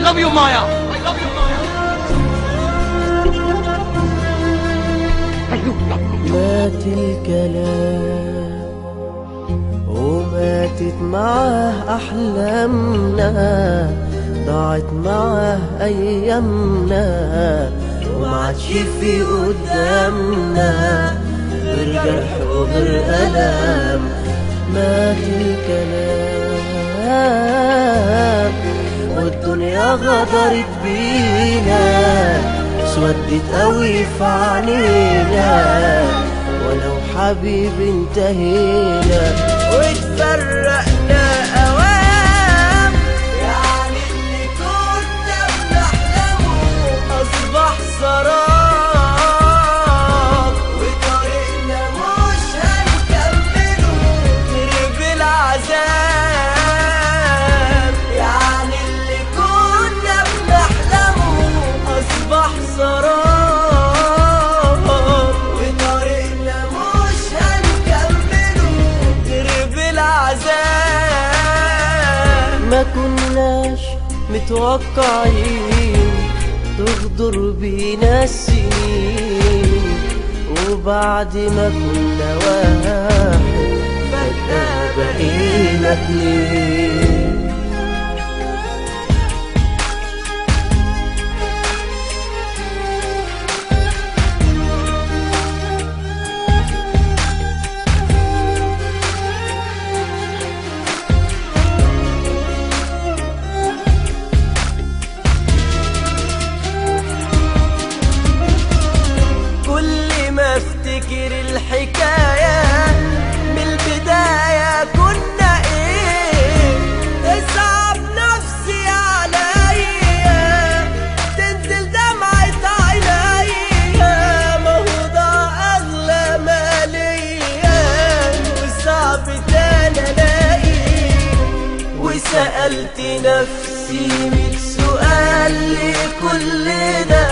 love you Maya. I love you Maya. مات الكلام وماتت معاه أحلامنا، ضاعت معاه أيامنا، ومعادش في قدامنا غير جرح وغير ألام. مات الكلام والدنيا غدرت بينا، اسودت قوي في عينينا، ولو حبيب انتهينا واتفرقنا اوام. يعني اللي كنا بنحلمه اصبح سراب، وطريقنا مش هنكمله غير بالعذاب. يعني اللي كنا بنحلمه اصبح سراب، وطريقنا مش هنكمله غير بالعذاب. ما كناش متوقعين تغدر بينا السنين، وبعد ما كنا واحد فجأة بقينا اتنين. افتكر الحكاية من البداية كنا ايه، تصعب نفسي عليا تنزل دمعة عينيا، ما هو ده اغلى ما ليا وصعب تاني الاقيه. وسألت نفسي 100 سؤال لكل ده،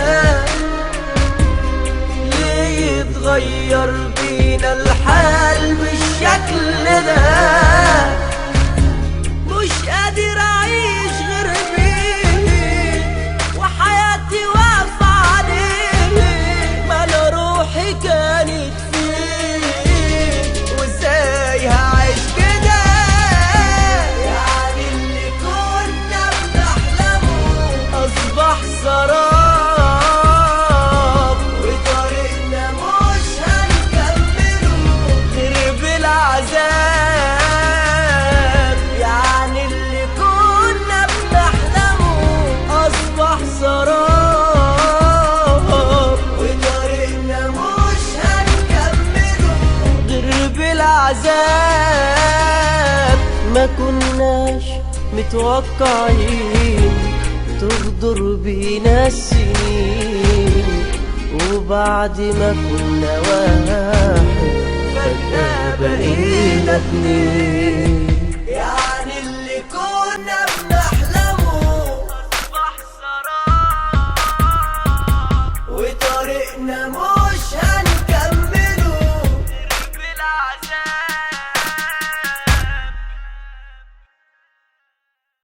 غير بينا الحال بالشكل ده؟ مش قادر اعيش غير بيه، وحياتي واقفة عليه، ما انا روحي كانت فيه، وازاي هعيش كده؟ يعني اللي كنا بنحلمه اصبح سراب، يعني اللي كنا بنحلمه أصبح سراب، وطريقنا مش هنكمله غير بالعذاب. ما كناش متوقعين تغدر بينا السنين، وبعد ما كنا واحد فجأة بقينا اتنين.